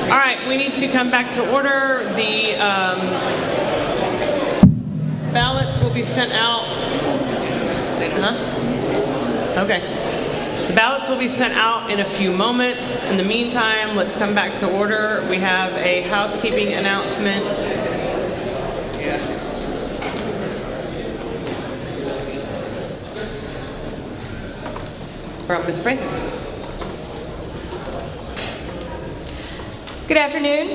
All right, we need to come back to order. The ballots will be sent out. Okay. The ballots will be sent out in a few moments. In the meantime, let's come back to order. We have a housekeeping announcement. From Ms. Prather. Good afternoon.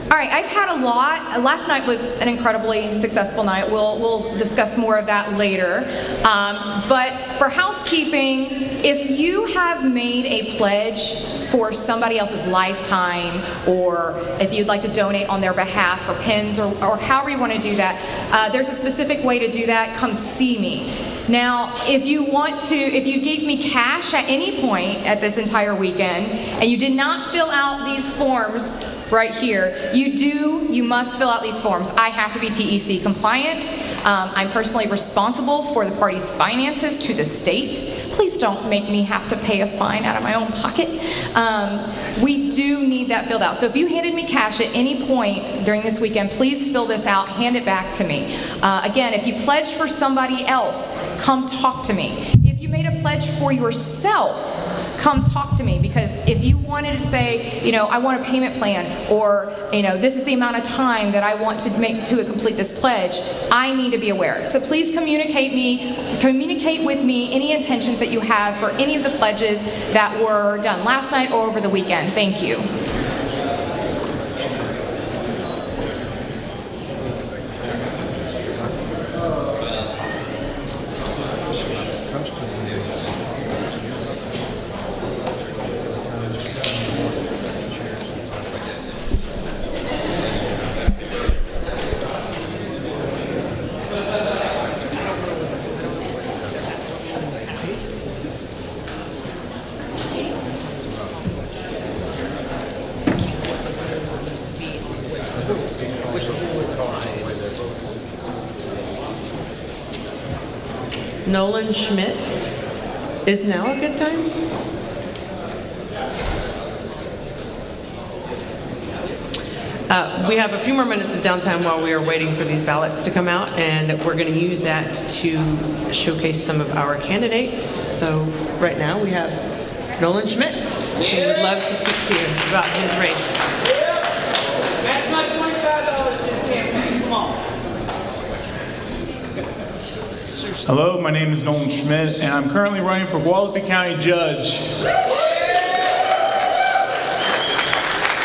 All right, I've had a lot. Last night was an incredibly successful night. We'll discuss more of that later. But for housekeeping, if you have made a pledge for somebody else's lifetime, or if you'd like to donate on their behalf for pins, or however you want to do that, there's a specific way to do that. Come see me. Now, if you gave me cash at any point at this entire weekend, and you did not fill out these forms right here, you must fill out these forms. I have to be TEC compliant. I'm personally responsible for the party's finances to the state. Please don't make me have to pay a fine out of my own pocket. We do need that filled out. So if you handed me cash at any point during this weekend, please fill this out, hand it back to me. Again, if you pledged for somebody else, come talk to me. If you made a pledge for yourself, come talk to me, because if you wanted to say, I want a payment plan, or, this is the amount of time that I want to make to complete this pledge, I need to be aware. So please communicate with me any intentions that you have for any of the pledges that were done last night or over the weekend. Thank you. Nolan Schmidt. Is now a good time? We have a few more minutes of downtime while we are waiting for these ballots to come out, and we're going to use that to showcase some of our candidates. So right now we have Nolan Schmidt, who would love to speak to you about his race. That's my $25 to this campaign. Come on. Hello, my name is Nolan Schmidt, and I'm currently running for Guadalupe County Judge.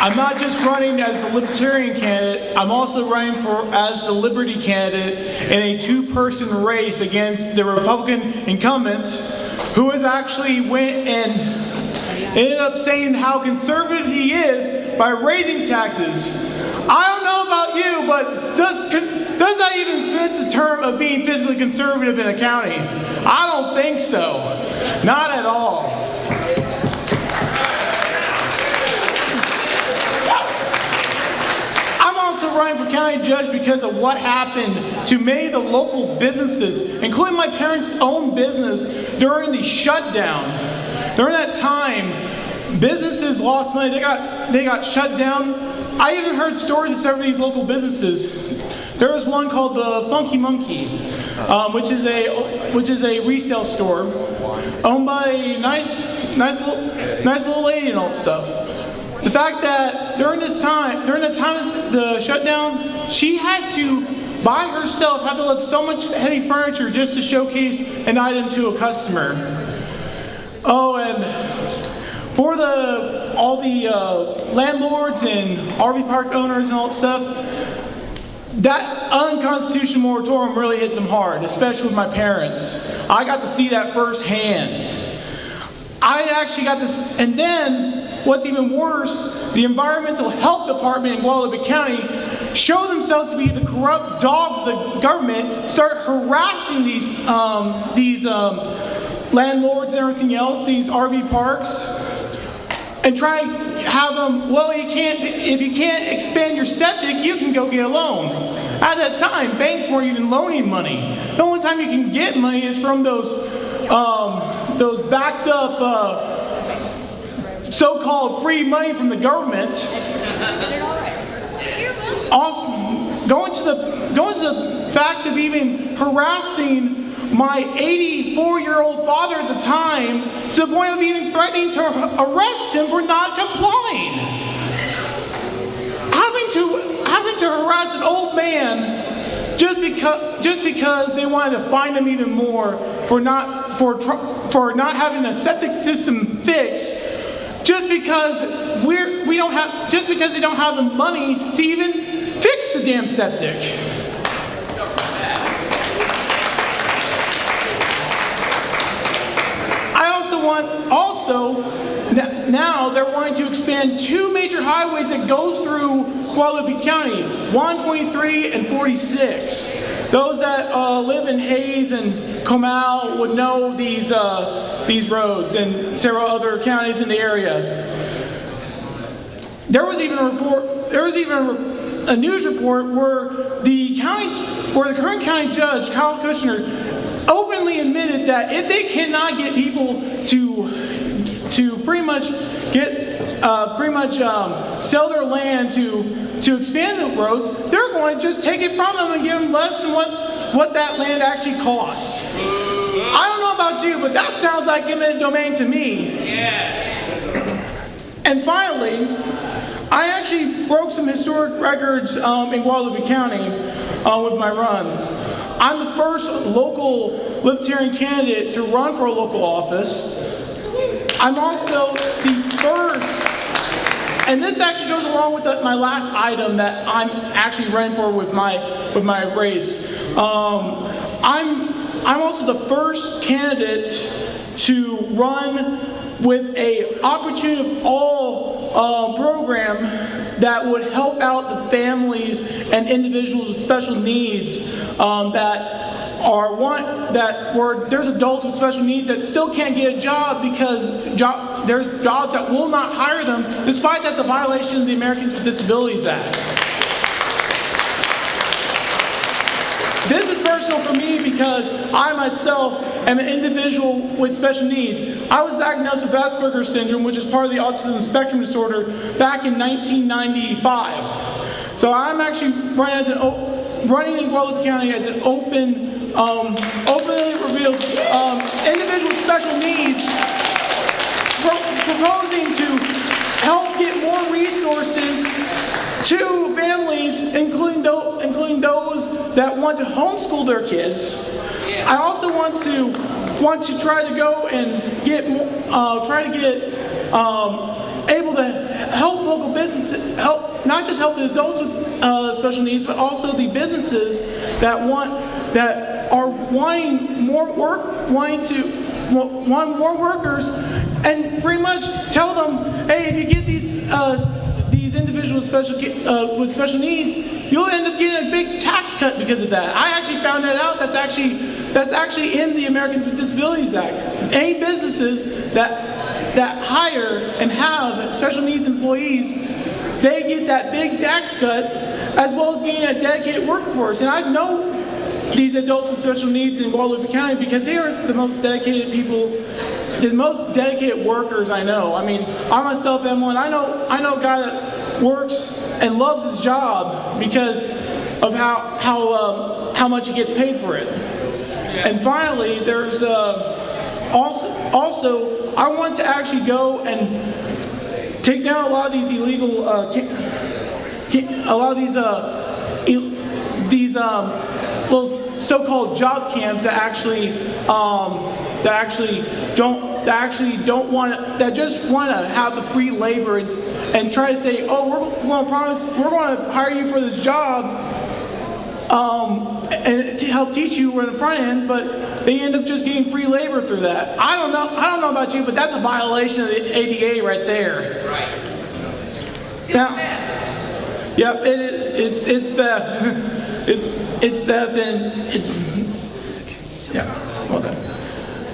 I'm not just running as the Libertarian candidate, I'm also running as the Liberty candidate in a two-person race against the Republican incumbent, who has actually went and ended up saying how conservative he is by raising taxes. I don't know about you, but does that even fit the term of being fiscally conservative in a county? I don't think so. Not at all. I'm also running for county judge because of what happened to many of the local businesses, including my parents' own business, during the shutdown. During that time, businesses lost money. They got shut down. I even heard stories of several of these local businesses. There was one called the Funky Monkey, which is a resale store owned by a nice little lady and all that stuff. The fact that during the time of the shutdown, she had to by herself have to lift so much heavy furniture just to showcase an item to a customer. Oh, and for all the landlords and RV park owners and all that stuff, that unconstitutional moratorium really hit them hard, especially with my parents. I got to see that firsthand. I actually got this, and then what's even worse, the Environmental Health Department in Guadalupe County show themselves to be the corrupt dogs of the government, start harassing these landlords and everything else, these RV parks, and try and have them, well, if you can't expand your septic, you can go get a loan. At that time, banks weren't even loaning money. The only time you can get money is from those backed up so-called free money from the government. Also, going to the fact of even harassing my 84-year-old father at the time, to the point of even threatening to arrest him for not complying. Having to harass an old man just because they wanted to fine him even more for not having a septic system fixed, just because they don't have the money to even fix the damn septic. Now they're wanting to expand 2 major highways that goes through Guadalupe County, 123 and 46. Those that live in Hayes and Comal would know these roads, and several other counties in the area. There was even a news report where the current county judge, Kyle Kushner, openly admitted that if they cannot get people to pretty much sell their land to expand the roads, they're going to just take it from them and give them less than what that land actually costs. I don't know about you, but that sounds like eminent domain to me. Yes. And finally, I actually broke some historic records in Guadalupe County with my run. I'm the first local Libertarian candidate to run for a local office. I'm also the first, and this actually goes along with my last item that I'm actually running for with my race. I'm also the first candidate to run with a Opportunity of All program that would help out the families and individuals with special needs there's adults with special needs that still can't get a job because there's jobs that will not hire them, despite that's a violation of the Americans with Disabilities Act. This is personal for me because I myself am an individual with special needs. I was diagnosed with Asperger's syndrome, which is part of the autism spectrum disorder, back in 1995. So I'm actually running in Guadalupe County as an openly revealed individual with special needs, proposing to help get more resources to families, including those that want to homeschool their kids. I also want to try to go and able to help local businesses, not just help the adults with special needs, but also the businesses that are wanting more workers, and pretty much tell them, hey, if you get these individuals with special needs, you'll end up getting a big tax cut because of that. I actually found that out. That's actually in the Americans with Disabilities Act. Any businesses that hire and have special needs employees, they get that big tax cut, as well as getting a dedicated workforce. And I know these adults with special needs in Guadalupe County because they are the most dedicated people, the most dedicated workers I know. I mean, I myself am one. I know a guy that works and loves his job because of how much he gets paid for it. And finally, there's also I want to actually go and take down a lot of these illegal, so-called job camps that just want to have the free labor and try to say, oh, we're going to hire you for this job and to help teach you in the front end, but they end up just getting free labor through that. I don't know about you, but that's a violation of the ADA right there. Right. Now, yep, it's theft. It's theft, and well done.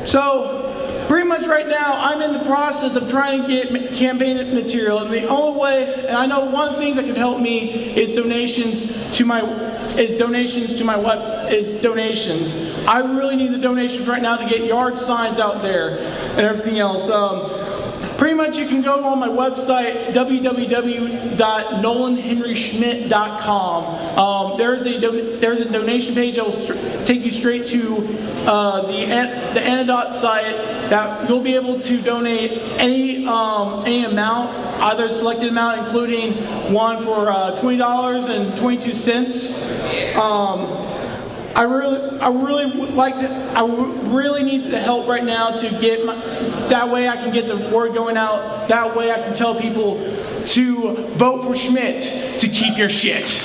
So, pretty much right now, I'm in the process of trying to get campaign material, and the only way, and I know one of the things that can help me is donations. I really need the donations right now to get yard signs out there and everything else. Pretty much you can go on my website, www.nolanhenryschmidt.com. There's a donation page that will take you straight to the Antidote site that you'll be able to donate any amount, either selected amount, including one for $20.22. I really need the help right now to get that way I can get the word going out. That way I can tell people to vote for Schmidt to keep your shit.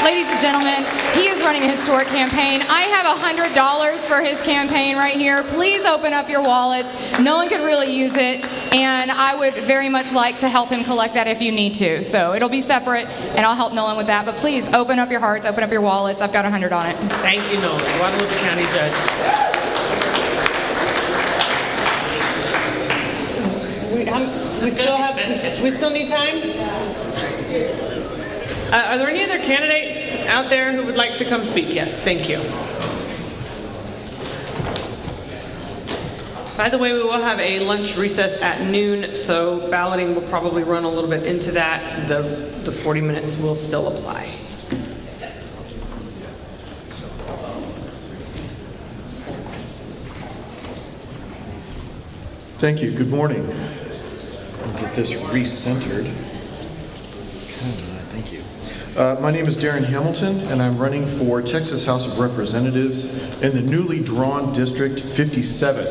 Ladies and gentlemen, he is running a historic campaign. I have $100 for his campaign right here. Please open up your wallets. No one could really use it, and I would very much like to help him collect that if you need to. So it'll be separate, and I'll help Nolan with that. But please open up your hearts, open up your wallets. I've got $100 on it. Thank you, Nolan, Guadalupe County Judge. We still need time? Are there any other candidates out there who would like to come speak? Yes, thank you. By the way, we will have a lunch recess at noon, so balloting will probably run a little bit into that. The 40 minutes will still apply. Thank you. Good morning. I'll get this re-centered. Thank you. My name is Darren Hamilton, and I'm running for Texas House of Representatives in the newly drawn District 57,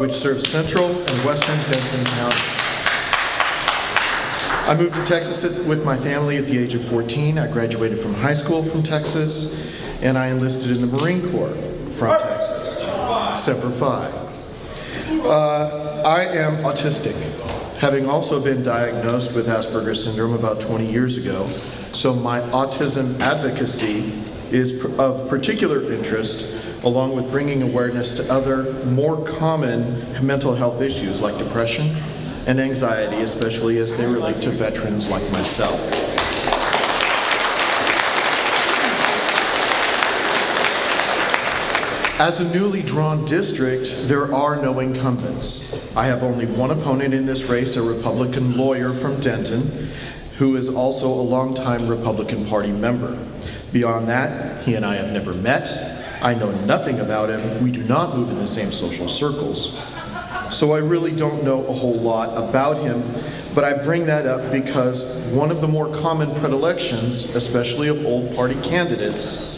which serves central and western Denton County. I moved to Texas with my family at the age of 14. I graduated from high school from Texas, and I enlisted in the Marine Corps from Texas, Semper Fi. I am autistic, having also been diagnosed with Asperger's syndrome about 20 years ago, so my autism advocacy is of particular interest, along with bringing awareness to other more common mental health issues like depression and anxiety, especially as they relate to veterans like myself. As a newly drawn district, there are no incumbents. I have only one opponent in this race, a Republican lawyer from Denton, who is also a longtime Republican Party member. Beyond that, he and I have never met. I know nothing about him. We do not move in the same social circles. So I really don't know a whole lot about him, but I bring that up because one of the more common predilections, especially of old party candidates,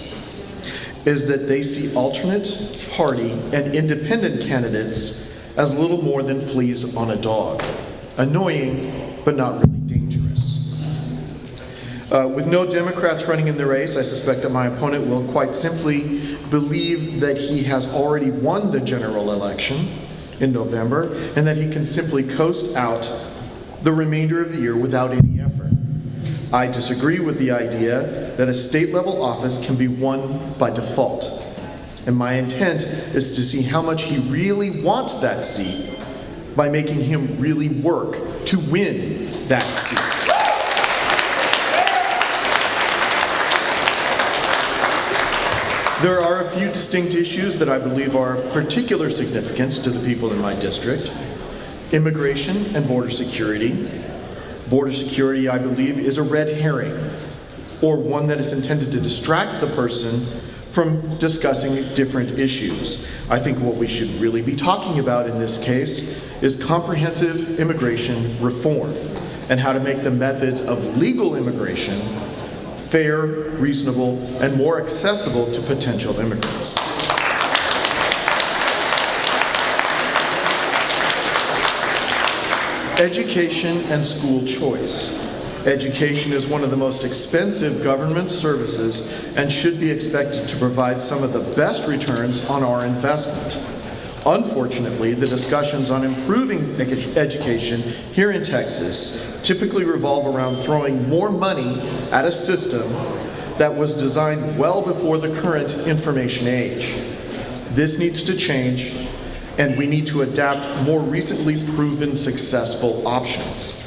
is that they see alternate, party, and independent candidates as little more than fleas on a dog. Annoying, but not really dangerous. With no Democrats running in the race, I suspect that my opponent will quite simply believe that he has already won the general election in November, and that he can simply coast out the remainder of the year without any effort. I disagree with the idea that a state-level office can be won by default. And my intent is to see how much he really wants that seat by making him really work to win that seat. There are a few distinct issues that I believe are of particular significance to the people in my district. Immigration and border security. Border security, I believe, is a red herring, or one that is intended to distract the person from discussing different issues. I think what we should really be talking about in this case is comprehensive immigration reform and how to make the methods of legal immigration fair, reasonable, and more accessible to potential immigrants. Education and school choice. Education is one of the most expensive government services and should be expected to provide some of the best returns on our investment. Unfortunately, the discussions on improving education here in Texas typically revolve around throwing more money at a system that was designed well before the current information age. This needs to change, and we need to adapt more recently proven successful options.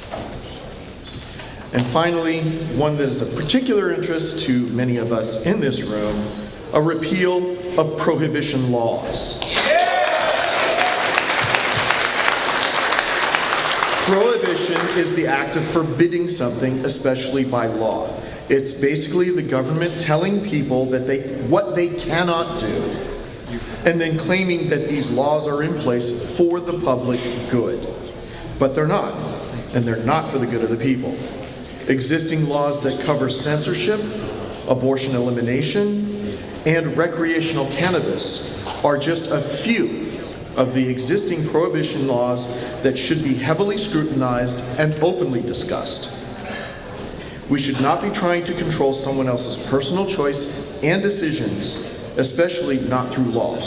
And finally, one that is of particular interest to many of us in this room, a repeal of prohibition laws. Prohibition is the act of forbidding something, especially by law. It's basically the government telling people that what they cannot do, and then claiming that these laws are in place for the public good. But they're not, and they're not for the good of the people. Existing laws that cover censorship, abortion elimination, and recreational cannabis are just a few of the existing prohibition laws that should be heavily scrutinized and openly discussed. We should not be trying to control someone else's personal choice and decisions, especially not through law.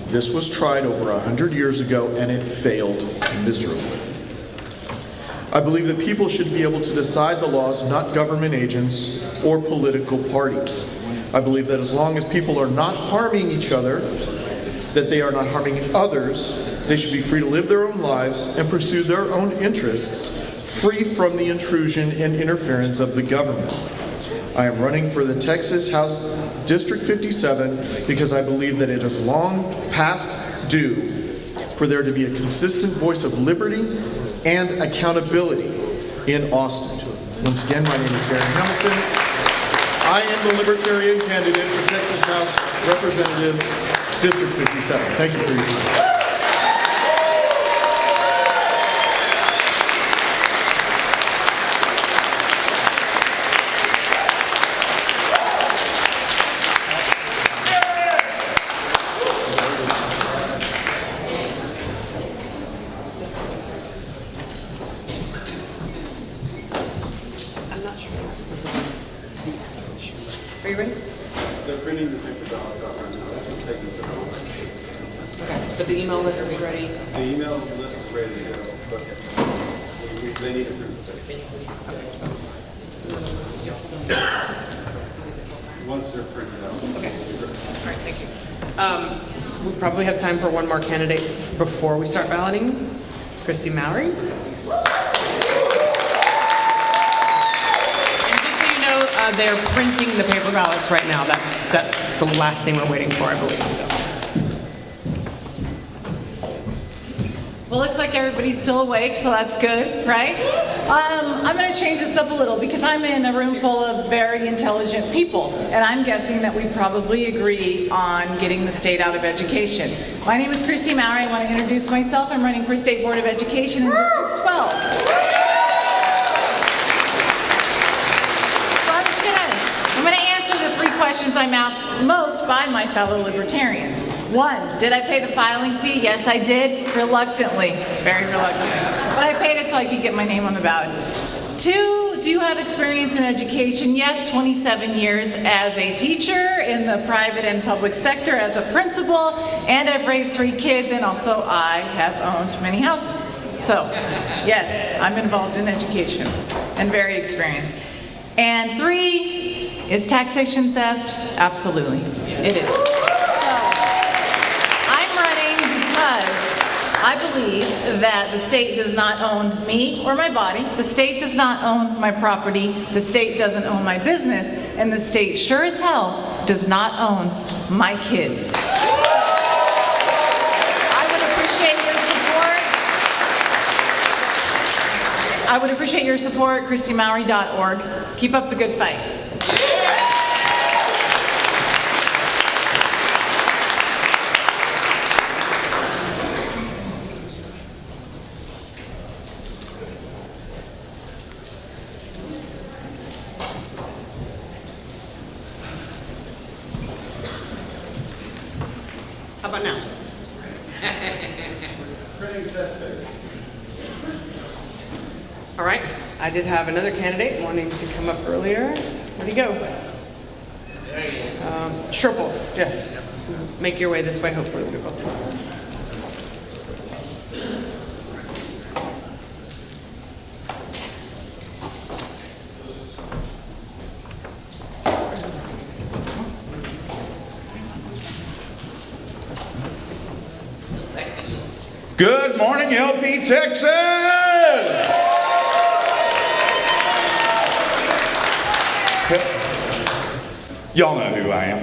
This was tried over 100 years ago and it failed miserably. I believe that people should be able to decide the laws, not government agents or political parties. I believe that as long as people are not harming each other, that they are not harming others, they should be free to live their own lives and pursue their own interests, free from the intrusion and interference of the government. I am running for the Texas House District 57 because I believe that it is long past due for there to be a consistent voice of liberty and accountability in Austin. Once again, my name is Darren Hamilton. I am the Libertarian candidate for Texas House Representative District 57. Thank you for your time. I'm not sure. Are you ready? They're printing the paper ballots out right now. This is taking so long. Okay, but the email list is ready. The email list is ready to go, but they need to print the paper. Once they're printed out. Okay. All right, thank you. We probably have time for one more candidate before we start balloting. Christy Mallory. And just so you know, they're printing the paper ballots right now. That's the last thing we're waiting for, I believe. So. Well, looks like everybody's still awake, so that's good, right? I'm going to change this up a little because I'm in a room full of very intelligent people, and I'm guessing that we probably agree on getting the state out of education. My name is Christy Mallory. I want to introduce myself. I'm running for State Board of Education in District 12. So I'm going to answer the three questions I'm asked most by my fellow libertarians. 1, did I pay the filing fee? Yes, I did, reluctantly, very reluctantly. But I paid it so I could get my name on the ballot. 2, do you have experience in education? Yes, 27 years as a teacher in the private and public sector as a principal, and I've raised 3 kids, and also I have owned many houses. So, yes, I'm involved in education and very experienced. And 3, is taxation theft? Absolutely, it is. I believe that the state does not own me or my body, the state does not own my property, the state doesn't own my business, and the state sure as hell does not own my kids. I would appreciate your support, ChristyMallory.org. Keep up the good fight. How about now? All right, I did have another candidate wanting to come up earlier. Where'd he go? Sherple, yes. Make your way this way, hopefully we will. Good morning, LP Texas! Y'all know who I am.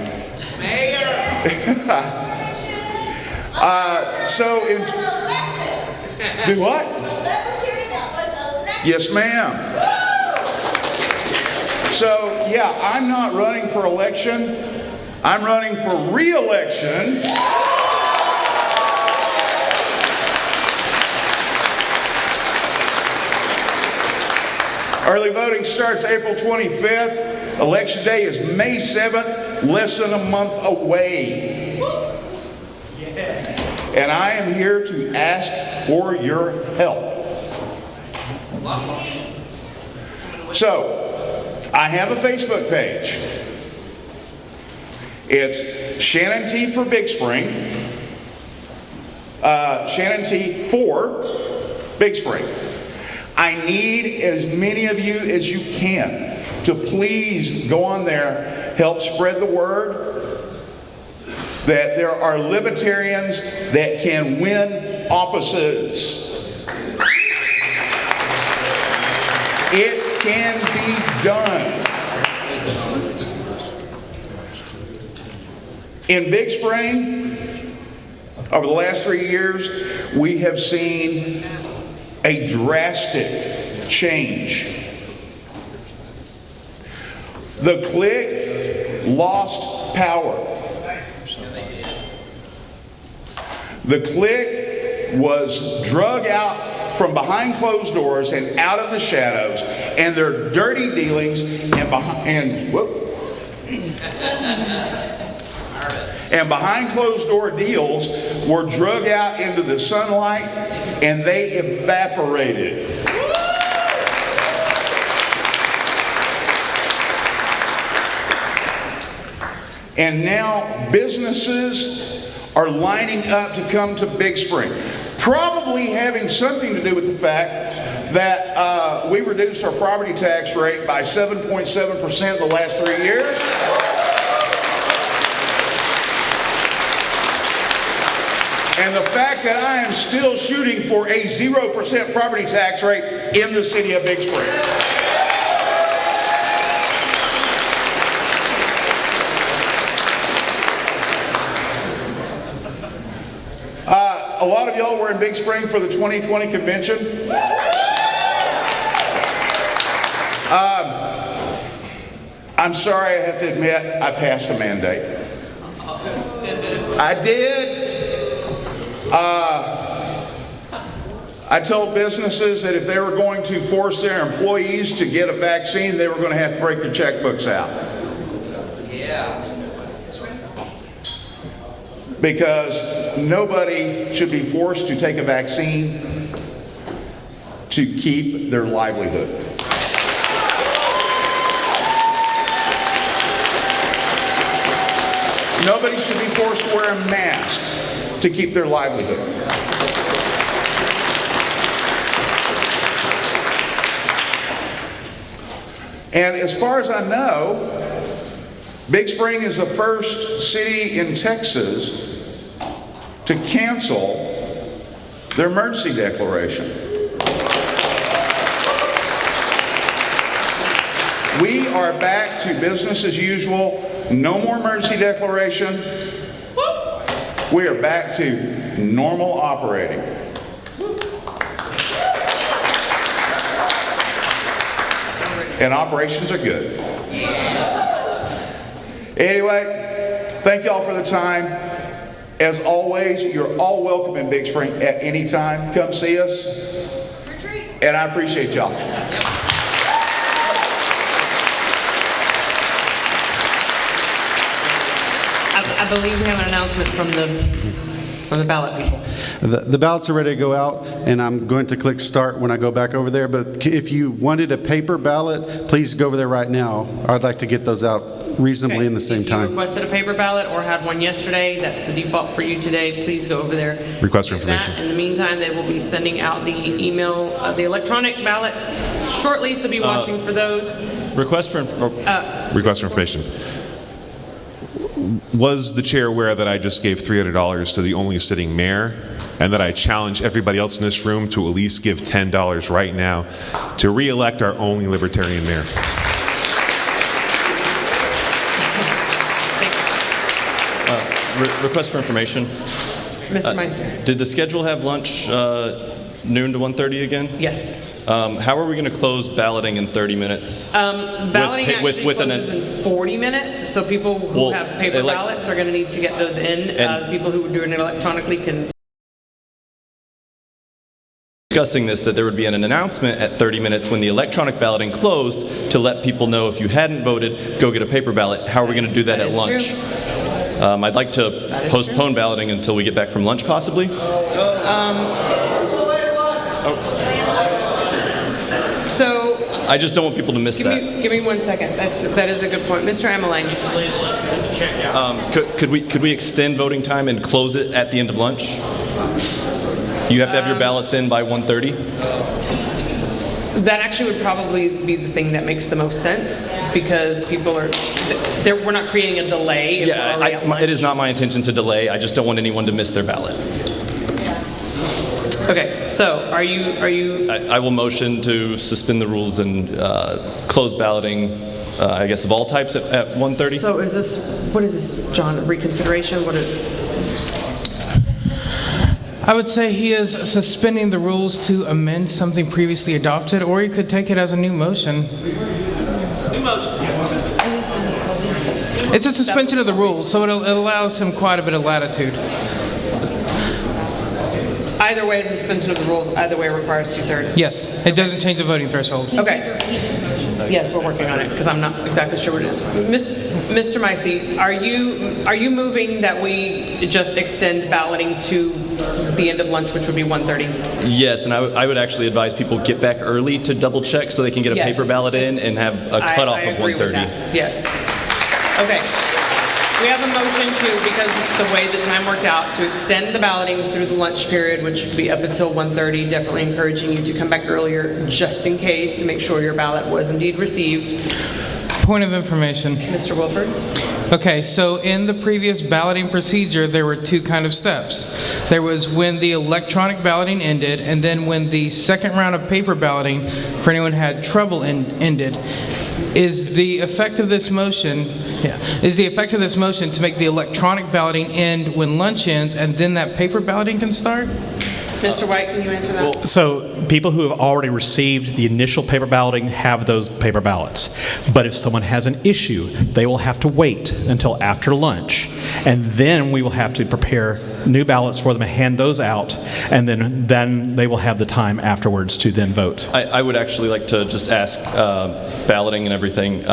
Mayor! Do what? Yes, ma'am. So, yeah, I'm not running for election. I'm running for re-election. Early voting starts April 25th. Election day is May 7th, less than a month away. And I am here to ask for your help. So, I have a Facebook page. It's Shannon T for Big Spring. Shannon T for Big Spring. I need as many of you as you can to please go on there, help spread the word that there are libertarians that can win offices. It can be done. In Big Spring, over the last 3 years, we have seen a drastic change. The clique lost power. The clique was drug out from behind closed doors and out of the shadows, and their dirty dealings and behind closed door deals were drug out into the sunlight, and they evaporated. And now businesses are lining up to come to Big Spring, probably having something to do with the fact that we reduced our property tax rate by 7.7% the last 3 years. And the fact that I am still shooting for a 0% property tax rate in the city of Big Spring. A lot of y'all were in Big Spring for the 2020 convention. I'm sorry, I have to admit, I passed a mandate. I did. I told businesses that if they were going to force their employees to get a vaccine, they were going to have to break their checkbooks out. Yeah. Because nobody should be forced to take a vaccine to keep their livelihood. Nobody should be forced to wear a mask to keep their livelihood. And as far as I know, Big Spring is the first city in Texas to cancel their emergency declaration. We are back to business as usual. No more emergency declaration. We are back to normal operating. And operations are good. Anyway, thank y'all for the time. As always, you're all welcome in Big Spring at any time. Come see us. Retreat. And I appreciate y'all. I believe we have an announcement from the ballot people. The ballots are ready to go out, and I'm going to click start when I go back over there. But if you wanted a paper ballot, please go over there right now. I'd like to get those out reasonably in the same If you time. requested a paper ballot or had one yesterday, that's the default for you today. Please go over there. Request for Do that. information. In the meantime, they will be sending out the email, the electronic ballots shortly, so be watching for those. Request for information. Was the chair aware that I just gave $300 to the only sitting mayor, and that I challenge everybody else in this room to at least give $10 right now to re-elect our only libertarian mayor? Request for information. Mr. Meisner. Did the schedule have lunch noon to 1:30 again? Yes. How are we going to close balloting in 30 minutes? Balloting actually with closes in 40 minutes, so people who have paper ballots are going to need to get those in. People who are doing it electronically can. Discussing this, that there would be an announcement at 30 minutes when the electronic balloting closed to let people know if you hadn't voted, go get a paper ballot. How are we going to do that at lunch? I'd like to postpone balloting until we get back from lunch, possibly. So I just don't want people to miss that. Give me 1 second. That is a good point, Mr. Ameline. Could we extend voting time and close it at the end of lunch? You have to have your ballots in by 1:30. That actually would probably be the thing that makes the most sense because people are. We're not creating a delay. If we're already at lunch. It is not my intention to delay. I just don't want anyone to miss their ballot. Okay, so are you? I will motion to suspend the rules and close balloting, I guess, of all types at 1:30. So what is this, John, reconsideration? I would say he is suspending the rules to amend something previously adopted, or he could take it as a new motion. New motion. It's a suspension of the rules, so it allows him quite a bit of latitude. Either way is a suspension of the rules. Either way requires 2/3. Yes, it doesn't change the voting threshold. Okay. Yes, we're working on it because I'm not exactly sure what it is. Mr. Micey, are you moving that we just extend balloting to the end of lunch, which would be 1:30? Yes, and I would actually advise people get back early to double check so they can get a paper ballot in and have a cutoff I of agree with 1:30. that. Yes. Okay. We have a motion because the way the time worked out, to extend the balloting through the lunch period, which would be up until 1:30, definitely encouraging you to come back earlier just in case to make sure your ballot was indeed received. Point of information. Mr. Wilford? Okay, so in the previous balloting procedure, there were two kind of steps. There was when the electronic balloting ended, and then when the second round of paper balloting, for anyone who had trouble, ended. Is the effect of this motion to make the electronic balloting end when lunch ends, and then that paper balloting can start? Mr. White, can you answer that? So people who have already received the initial paper balloting have those paper ballots. But if someone has an issue, they will have to wait until after lunch. And then we will have to prepare new ballots for them and hand those out. And then they will have the time afterwards to then vote. I would actually like to just ask balloting and everything.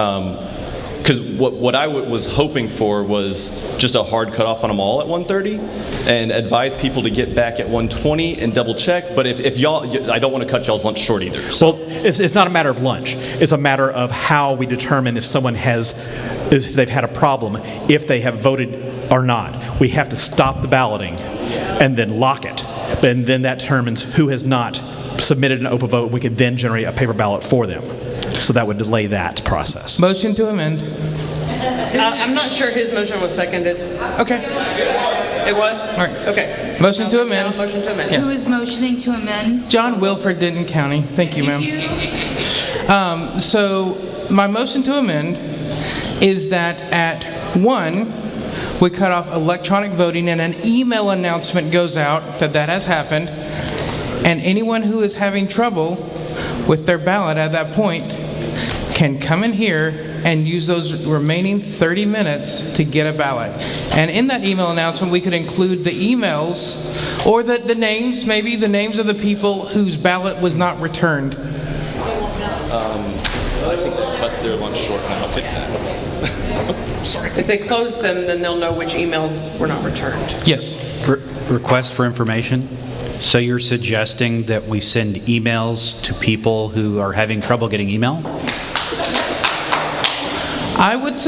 Because what I was hoping for was just a hard cutoff on them all at 1:30 and advise people to get back at 1:20 and double check. But if y'all, I don't want to cut y'all's lunch short either. So. Well, it's not a matter of lunch. It's a matter of how we determine if someone if they've had a problem, if they have voted or not. We have to stop the balloting and then lock it. And then that determines who has not submitted an open vote. We could then generate a paper ballot for them. So that would delay that process. Motion to amend. I'm not sure his motion was seconded. Okay. It was? All right. Okay. Motion to amend. Motion to amend. Yeah. Who is motioning to amend? John Wilford, Denton County. Thank you, ma'am. So my motion to amend is that at 1, we cut off electronic voting and an email announcement goes out that has happened. And anyone who is having trouble with their ballot at that point can come in here and use those remaining 30 minutes to get a ballot. And in that email announcement, we could include the emails or the names, maybe the names of the people whose ballot was not returned. I think that cuts their lunch short now. Sorry. If they close them, then they'll know which emails were not returned. Yes. Request for information. So you're suggesting that we send emails to people who are having trouble getting email? I would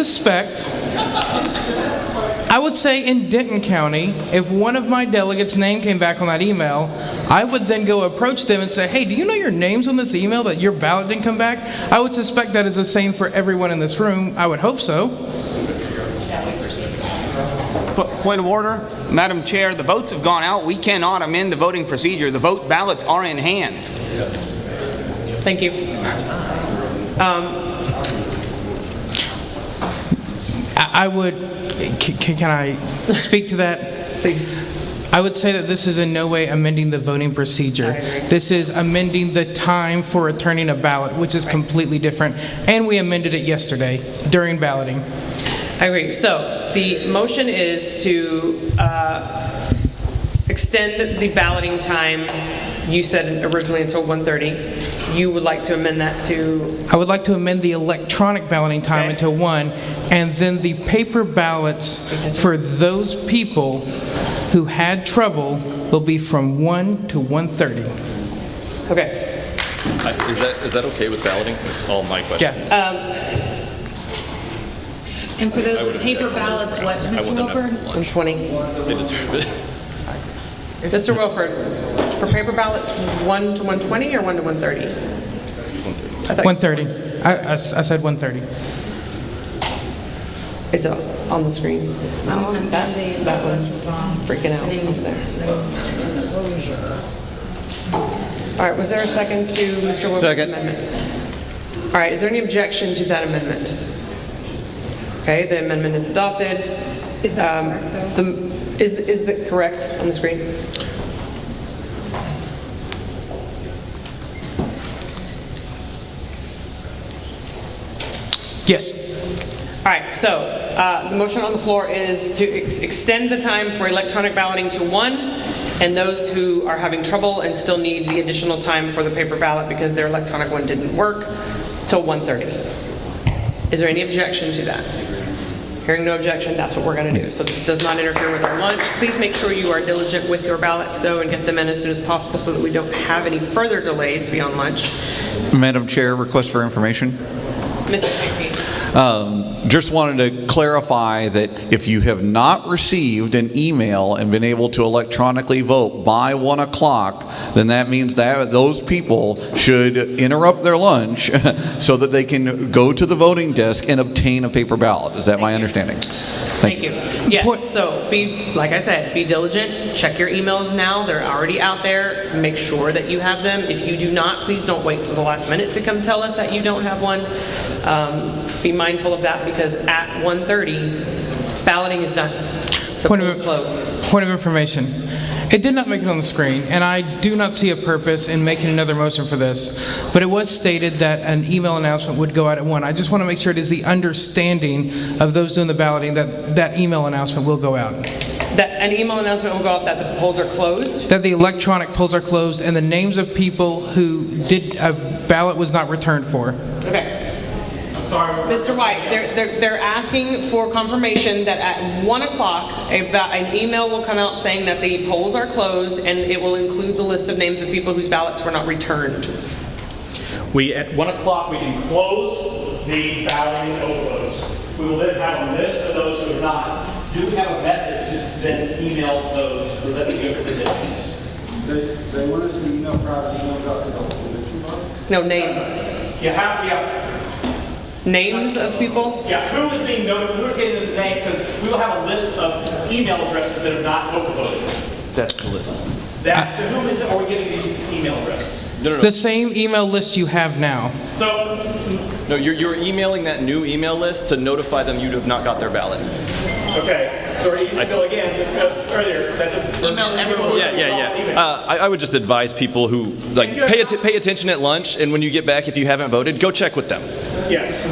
say in Denton County, if one of my delegates' name came back on that email, I would then go approach them and say, hey, do you know your name's on this email that your ballot didn't come back? I would suspect that is the same for everyone in this room. I would hope so. Point of order. Madam Chair, the votes have gone out. We cannot amend the voting procedure. The vote ballots are in hand. Thank you. I would, can I speak to that? Please. I would say that this is in no way amending the voting procedure. This is amending the time for returning a ballot, which is completely different. And we amended it yesterday during balloting. I agree. So the motion is to extend the balloting time. You said originally until 1:30. You would like to amend that to? I would like to amend the electronic balloting time until 1, and then the paper ballots for those people who had trouble will be from 1 to 1:30. Okay. Is that okay with balloting? That's all my question. Yeah. And for those paper ballots, what, Mr. Wilford? 120. They deserve it. Mr. Wilford, for paper ballots, 1 to 120 or 1 to 130? 1:30. I said 1:30. Is it on the screen? It's not on. That was freaking out over there. All right, was there a second to Mr. Wilford's amendment? All right, is there any objection to that amendment? Okay, the amendment is adopted. Is that correct, though? Is that correct on the screen? Yes. All right, so the motion on the floor is to extend the time for electronic balloting to 1, and those who are having trouble and still need the additional time for the paper ballot because their electronic one didn't work, till 1:30. Is there any objection to that? Hearing no objection, that's what we're going to do. So this does not interfere with our lunch. Please make sure you are diligent with your ballots, though, and get them in as soon as possible so that we don't have any further delays beyond lunch. Madam Chair, request for information. Mr. Pinckney. Just wanted to clarify that if you have not received an email and been able to electronically vote by 1 o'clock, then that means that those people should interrupt their lunch so that they can go to the voting desk and obtain a paper ballot. Is that my understanding? Thank you. Yes, so like I said, be diligent. Check your emails now. They're already out there. Make sure that you have them. If you do not, please don't wait till the last minute to come tell us that you don't have one. Be mindful of that because at 1:30, balloting is done. The polls close. Point of information. It did not make it on the screen, and I do not see a purpose in making another motion for this, but it was stated that an email announcement would go out at 1. I just want to make sure it is the understanding of those doing the balloting that that email announcement will go out. That an email announcement will go out that the polls are closed? That the electronic polls are closed and the names of people who did a ballot was not returned for. Okay. Mr. White, they're asking for confirmation that at 1 o'clock, an email will come out saying that the polls are closed and it will include the list of names of people whose ballots were not returned. At 1 o'clock, we can close the balloting and close. We will then have a list of those who have not. Do we have a method to then email those or let them go to the desk? They want us to email private emails out to the convention box? No, names. You have, Names of people? Yeah, who is being notified, who is getting the name, because we will have a list of email addresses that have not voted. That's the list. To whom are we giving these email addresses? No. The same email list you have now. So, no, you're emailing that new email list to notify them you have not got their ballot. okay, so email again, earlier, that just... Email everyone. Yeah. I would just advise people who, pay attention at lunch, and when you get back, if you haven't voted, go check with them. Yes.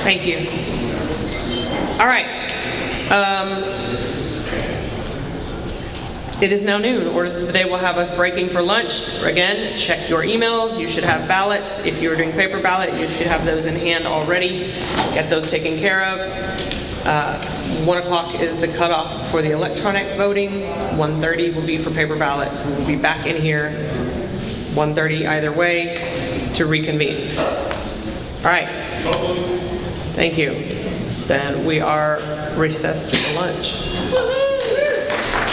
Thank you. All right. It is now noon. Orders of the day will have us breaking for lunch. Again, check your emails. You should have ballots. If you're doing paper ballot, you should have those in hand already. Get those taken care of. 1 o'clock is the cutoff for the electronic voting. 1:30 will be for paper ballots. We'll be back in here 1:30 either way to reconvene. All right. Thank you. Then we are recessed for lunch.